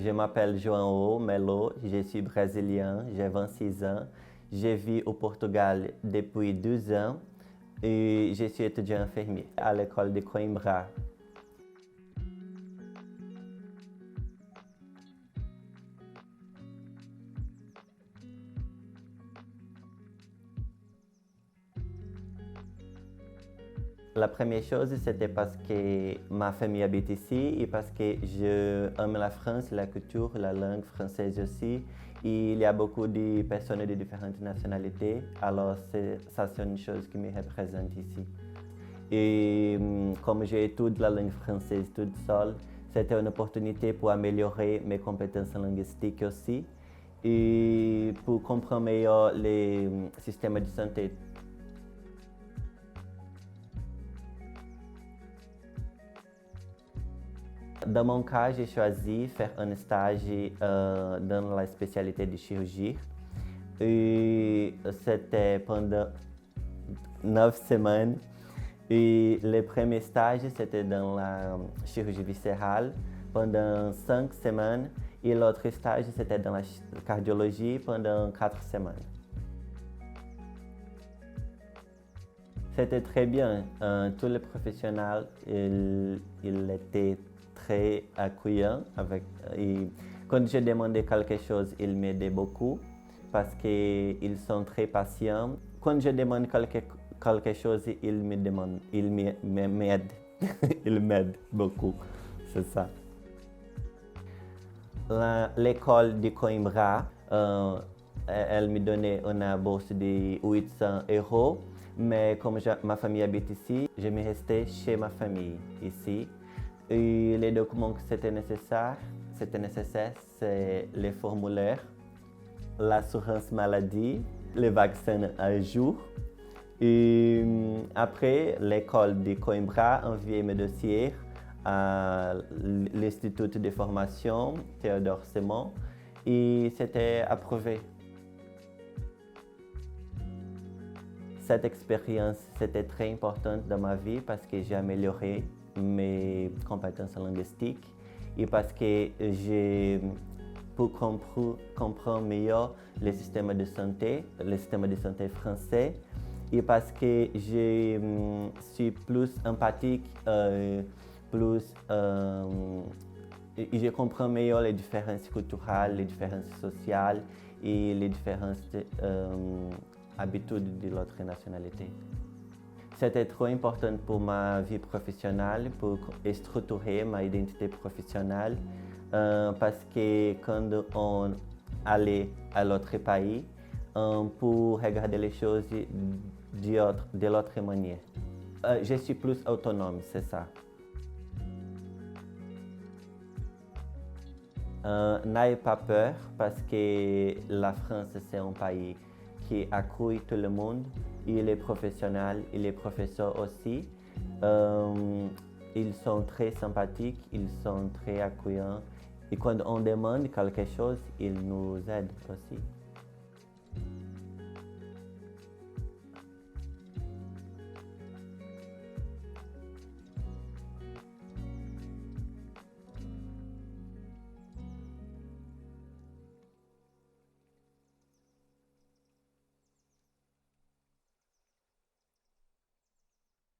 Je m'appelle João Melo, je suis brésilien, j'ai 26 ans. Je vis au Portugal depuis 12 ans et je suis étudiant infirmier à l'école de Coimbra. La première chose, c'était parce que ma famille habite ici et parce que j'aime la France, la culture, la langue française aussi. Et il y a beaucoup de personnes de différentes nationalités, alors ça c'est une chose qui me représente ici. Et comme j'étudie la langue française toute seule, c'était une opportunité pour améliorer mes compétences linguistiques aussi et pour comprendre meilleur les systèmes de santé. Dans mon cas, j'ai choisi faire un stage dans la spécialité de chirurgie. Et c'était pendant 9 semaines. Et le premier stage, c'était dans la chirurgie viscérale pendant 5 semaines. Et l'autre stage, c'était dans la cardiologie pendant 4 semaines. C'était très bien. Tous les professionnels, ils étaient très accueillants. Et quand je demandais quelque chose, ils m'aidaient beaucoup parce qu'ils sont très patients. Quand je demande quelque chose, ils m'aident. Ils m'aident beaucoup, c'est ça. L'école de Coimbra, elle me donnait une bourse de 800 euros. Mais comme ma famille habite ici, je me restais chez ma famille ici. Et les documents que c'était nécessaire, c'est les formulaires, l'assurance maladie, les vaccins à jour. Et après, l'école de Coimbra a envoyé mes dossiers à l'Institut de formation Théodore Simon et c'était approuvé. Cette expérience, c'était très importante dans ma vie parce que j'ai amélioré mes compétences linguistiques et parce que j'ai pu comprendre mieux le système de santé français et parce que je suis plus empathique, et je comprends mieux les différences culturelles, les différences sociales et les différences habitudes de l'autre nationalité. C'était trop important pour ma vie professionnelle, pour structurer ma identité professionnelle, parce que quand on allait à l'autre pays, on peut regarder les choses de l'autre manière. Je suis plus autonome, c'est ça. N'ayez pas peur parce que la France, c'est un pays qui accueille tout le monde, et les professionnels et les professeurs aussi. Ils sont très sympathiques, ils sont très accueillants et quand on demande quelque chose, ils nous aident aussi.